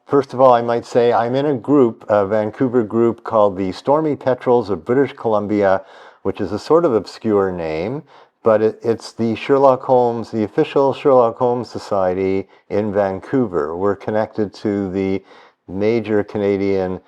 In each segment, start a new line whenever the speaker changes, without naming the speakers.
First of all, I might say I'm in a group, a Vancouver group called the Stormy Petrels of British Columbia, which is a sort of obscure name, but it's the Sherlock Holmes, the official Sherlock Holmes Society in Vancouver. We're connected to the major Canadian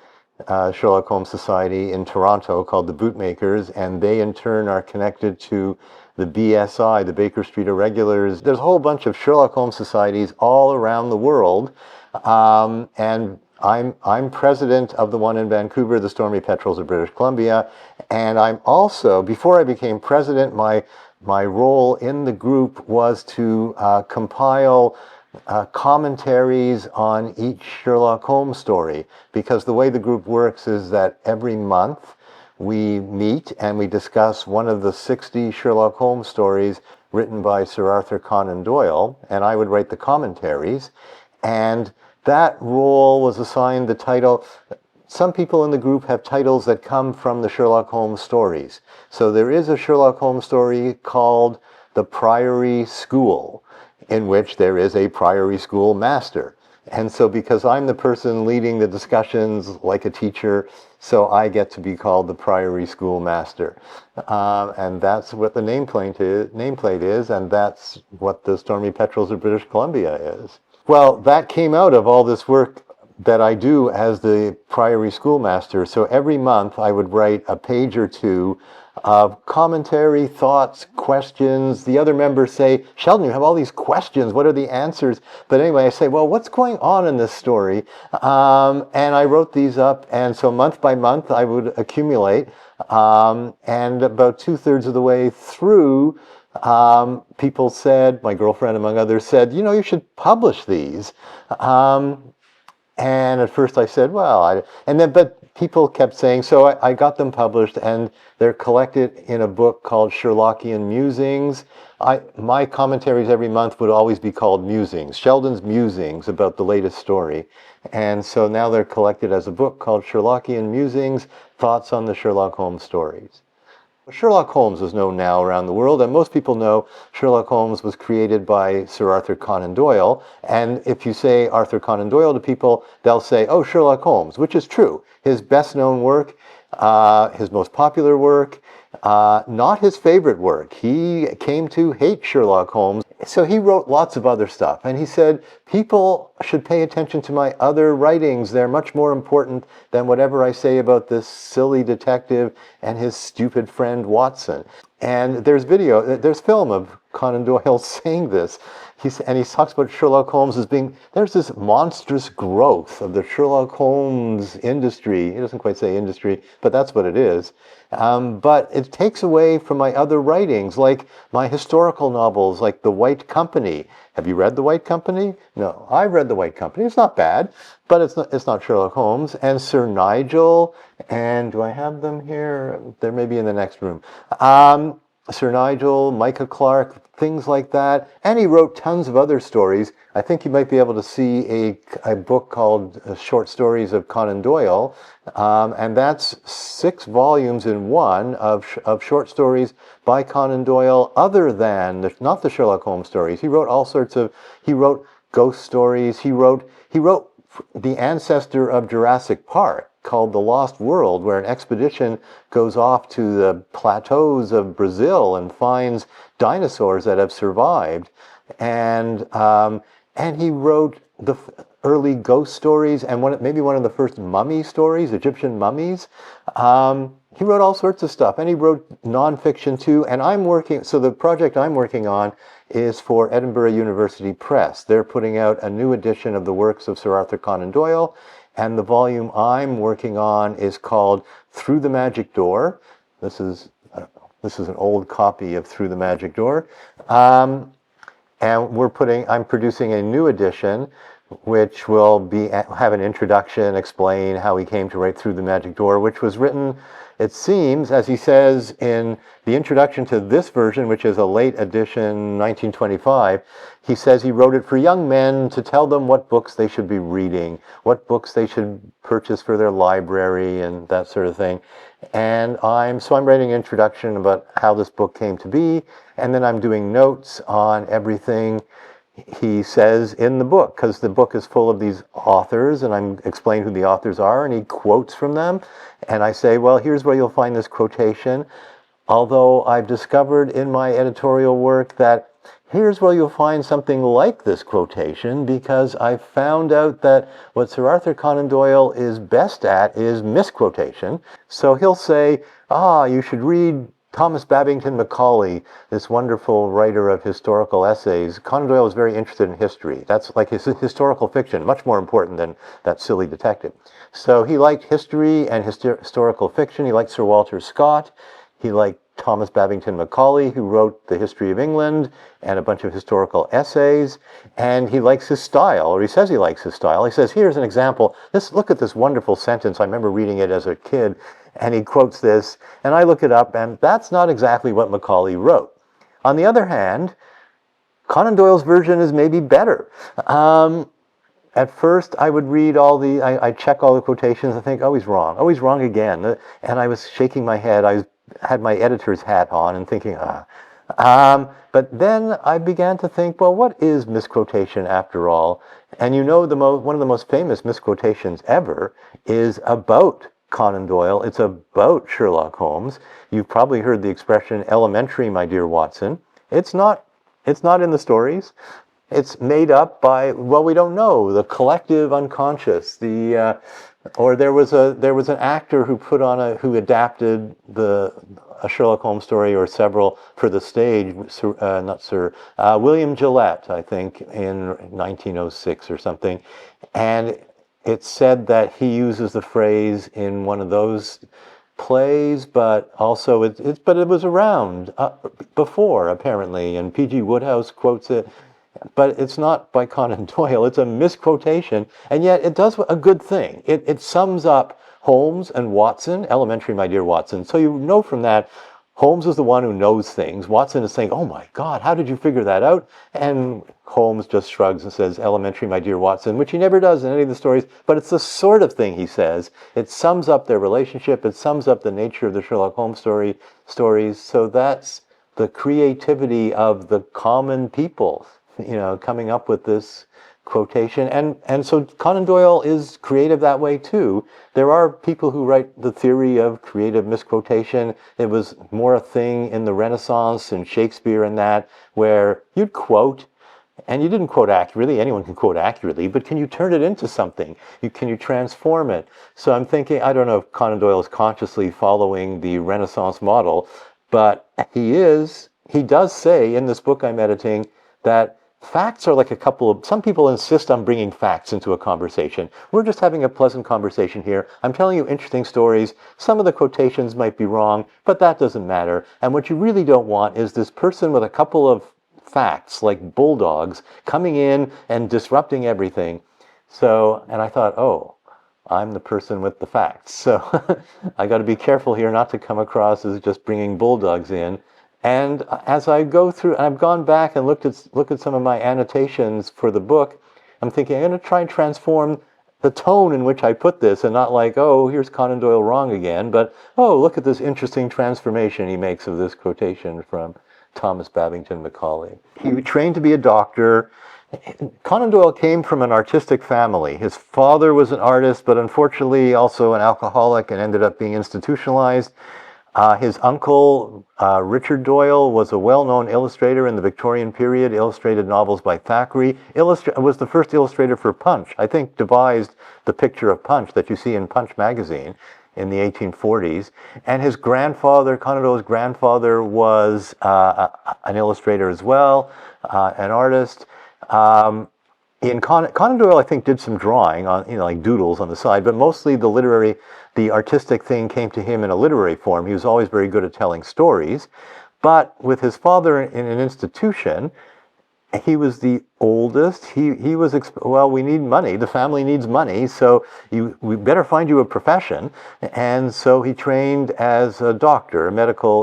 Sherlock Holmes Society in Toronto called the Bootmakers, and they in turn are connected to the BSI, the Baker Street Irregulars. There's a whole bunch of Sherlock Holmes societies all around the world, and I'm president of the one in Vancouver, the Stormy Petrels of British Columbia, and I'm also, before I became president, my role in the group was to compile commentaries on each Sherlock Holmes story, because the way the group works is that every month we meet and we discuss one of the 60 Sherlock Holmes stories written by Sir Arthur Conan Doyle, and I would write the commentaries. And that role was assigned the title. Some people in the group have titles that come from the Sherlock Holmes stories. So there is a Sherlock Holmes story called The Priory School, in which there is a Priory School master. And so because I'm the person leading the discussions like a teacher, so I get to be called the Priory School master. And that's what the nameplate is, and that's what the Stormy Petrels of British Columbia is. Well, that came out of all this work that I do as the Priory Schoolmaster. So every month I would write a page or two of commentary, thoughts, questions. The other members say, Sheldon, you have all these questions. What are the answers? But anyway, I say, well, what's going on in this story? And I wrote these up. And so month by month I would accumulate. And about 2/3 of the way through, people said, my girlfriend among others said, you should publish these. And at first I said, but people kept saying, so I got them published, and they're collected in a book called Sherlockian Musings. My commentaries every month would always be called Musings, Sheldon's Musings about the latest story. And so now they're collected as a book called Sherlockian Musings, Thoughts on the Sherlock Holmes Stories. Sherlock Holmes is known now around the world, and most people know Sherlock Holmes was created by Sir Arthur Conan Doyle. And if you say Arthur Conan Doyle to people, they'll say, oh, Sherlock Holmes, which is true. His best-known work, his most popular work, not his favorite work. He came to hate Sherlock Holmes. So he wrote lots of other stuff. And he said, people should pay attention to my other writings. They're much more important than whatever I say about this silly detective and his stupid friend Watson. And there's film of Conan Doyle saying this. He talks about Sherlock Holmes as being, there's this monstrous growth of the Sherlock Holmes industry. He doesn't quite say industry, but that's what it is. But it takes away from my other writings, like my historical novels, like The White Company. Have you read The White Company? No, I've read The White Company. It's not bad, but it's not Sherlock Holmes. And Sir Nigel, and do I have them here? They're maybe in the next room. Sir Nigel, Micah Clarke, things like that. And he wrote tons of other stories. I think you might be able to see a book called Short Stories of Conan Doyle. And that's 6 volumes in one of short stories by Conan Doyle, other than, not the Sherlock Holmes stories. He wrote ghost stories. He wrote the ancestor of Jurassic Park, called The Lost World, where an expedition goes off to the plateaus of Brazil and finds dinosaurs that have survived. And he wrote the early ghost stories and maybe one of the first mummy stories, Egyptian mummies. He wrote all sorts of stuff, and he wrote nonfiction too. And so the project I'm working on is for Edinburgh University Press. They're putting out a new edition of the works of Sir Arthur Conan Doyle. And the volume I'm working on is called Through the Magic Door. This is an old copy of Through the Magic Door. And I'm producing a new edition, which will have an introduction, explain how he came to write Through the Magic Door, which was written, it seems, as he says in the introduction to this version, which is a late edition, 1925, he says he wrote it for young men to tell them what books they should be reading, what books they should purchase for their library, and that sort of thing. And I'm writing an introduction about how this book came to be, and then I'm doing notes on everything he says in the book, because the book is full of these authors, and I'm explaining who the authors are, and he quotes from them. And I say, well, here's where you'll find this quotation. Although I've discovered in my editorial work that here's where you'll find something like this quotation, because I found out that what Sir Arthur Conan Doyle is best at is misquotation. So he'll say, you should read Thomas Babington Macaulay, this wonderful writer of historical essays. Conan Doyle was very interested in history. That's like his historical fiction, much more important than that silly detective. So he liked history and historical fiction. He liked Sir Walter Scott. He liked Thomas Babington Macaulay, who wrote The History of England and a bunch of historical essays. And he likes his style, or he says he likes his style. He says, here's an example. Look at this wonderful sentence. I remember reading it as a kid. And he quotes this, and I look it up, and that's not exactly what Macaulay wrote. On the other hand, Conan Doyle's version is maybe better. At first, I would read I check all the quotations and think, he's wrong. He's wrong again. And I was shaking my head. I had my editor's hat on and thinking, But then I began to think, well, what is misquotation after all? And one of the most famous misquotations ever is about Conan Doyle. It's about Sherlock Holmes. You've probably heard the expression elementary, my dear Watson. It's not in the stories. It's made up by, well, we don't know, the collective unconscious. Or there was an actor who adapted a Sherlock Holmes story or several for the stage, William Gillette, I think, in 1906 or something, and it's said that he uses the phrase in one of those plays, but also it was around before apparently, and P.G. Wodehouse quotes it. But it's not by Conan Doyle. It's a misquotation, and yet it does a good thing. It sums up Holmes and Watson, elementary, my dear Watson. So you know from that, Holmes is the one who knows things. Watson is saying, oh my God, how did you figure that out? And Holmes just shrugs and says, elementary, my dear Watson, which he never does in any of the stories, but it's the sort of thing he says. It sums up their relationship. It sums up the nature of the Sherlock Holmes stories. So that's the creativity of the common people, coming up with this quotation. And so Conan Doyle is creative that way too. There are people who write the theory of creative misquotation. It was more a thing in the Renaissance and Shakespeare and that, where you'd quote, and you didn't quote accurately. Anyone can quote accurately, but can you turn it into something? Can you transform it? So I'm thinking, I don't know if Conan Doyle is consciously following the Renaissance model, but he does say in this book I'm editing that facts are like some people insist on bringing facts into a conversation. We're just having a pleasant conversation here. I'm telling you interesting stories. Some of the quotations might be wrong, but that doesn't matter. And what you really don't want is this person with a couple of facts, like bulldogs, coming in and disrupting everything. So, and I thought, I'm the person with the facts. So I got to be careful here not to come across as just bringing bulldogs in. And as I go through, and I've gone back and looked at some of my annotations for the book, I'm thinking I'm going to try and transform the tone in which I put this, and not like, here's Conan Doyle wrong again, but, look at this interesting transformation he makes of this quotation from Thomas Babington Macaulay. He trained to be a doctor. Conan Doyle came from an artistic family. His father was an artist, but unfortunately also an alcoholic and ended up being institutionalized. His uncle, Richard Doyle, was a well-known illustrator in the Victorian period, illustrated novels by Thackeray, was the first illustrator for Punch. I think devised the picture of Punch that you see in Punch magazine in the 1840s. And his grandfather, Conan Doyle's grandfather, was an illustrator as well, an artist. Conan Doyle, I think, did some drawing on, like doodles on the side, but mostly the artistic thing came to him in a literary form. He was always very good at telling stories, but with his father in an institution, he was the oldest. He was, we need money. The family needs money, so we better find you a profession. And so he trained as a doctor,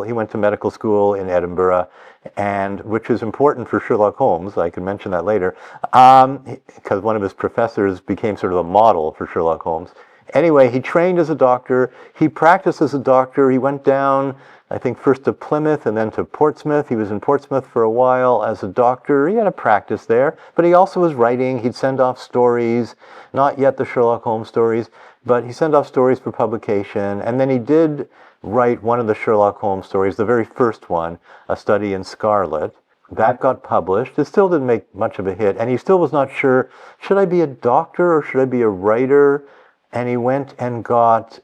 he went to medical school in Edinburgh, and which is important for Sherlock Holmes. I can mention that later, because one of his professors became sort of a model for Sherlock Holmes. Anyway, he trained as a doctor. He practiced as a doctor. He went down, I think, first to Plymouth and then to Portsmouth. He was in Portsmouth for a while as a doctor. He had a practice there, but he also was writing. He'd send off stories, not yet the Sherlock Holmes stories, but he sent off stories for publication. And then he did write one of the Sherlock Holmes stories, the very first one, A Study in Scarlet. That got published. It still didn't make much of a hit, and he still was not sure, should I be a doctor or should I be a writer? And he went and got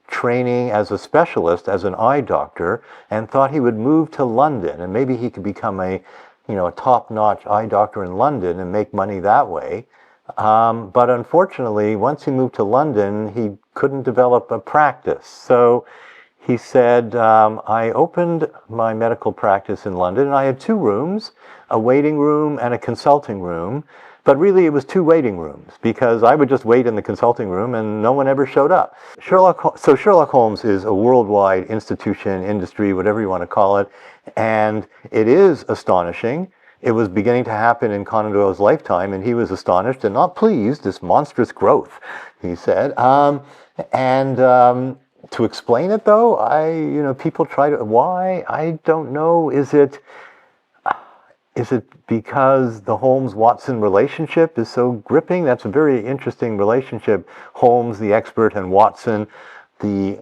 training as a specialist, as an eye doctor, and thought he would move to London, and maybe he could become a top-notch eye doctor in London and make money that way. But unfortunately, once he moved to London, he couldn't develop a practice. So he said, I opened my medical practice in London, and I had two rooms, a waiting room and a consulting room. But really, it was two waiting rooms, because I would just wait in the consulting room and no one ever showed up. So Sherlock Holmes is a worldwide institution, industry, whatever you want to call it, and it is astonishing. It was beginning to happen in Conan Doyle's lifetime, and he was astonished and not pleased, this monstrous growth, he said. To explain it, though, people try to, why? I don't know. Is it because the Holmes-Watson relationship is so gripping? That's a very interesting relationship. Holmes, the expert, and Watson, the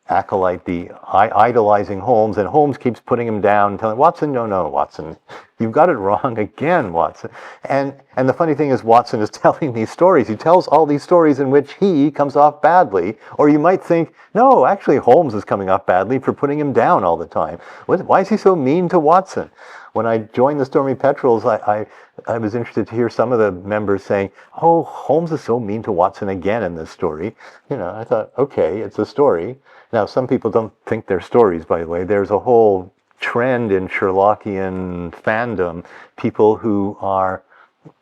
acolyte, the idolizing Holmes, and Holmes keeps putting him down and telling Watson, no, Watson, you've got it wrong again, Watson. And the funny thing is, Watson is telling these stories. He tells all these stories in which he comes off badly, or you might think, no, actually Holmes is coming off badly for putting him down all the time. Why is he so mean to Watson? When I joined the Stormy Petrels, I was interested to hear some of the members saying, oh, Holmes is so mean to Watson again in this story. I thought, okay, it's a story. Now, some people don't think they're stories, by the way. There's a whole trend in Sherlockian fandom, people who are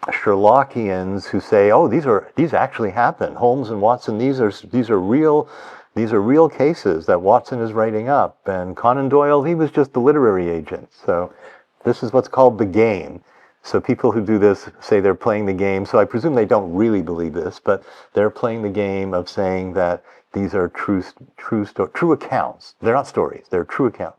Sherlockians who say, oh, these actually happen. Holmes and Watson, these are real cases that Watson is writing up. And Conan Doyle, he was just the literary agent. So this is what's called the game. So people who do this say they're playing the game. So I presume they don't really believe this, but they're playing the game of saying that these are true accounts. They're not stories. They're true accounts.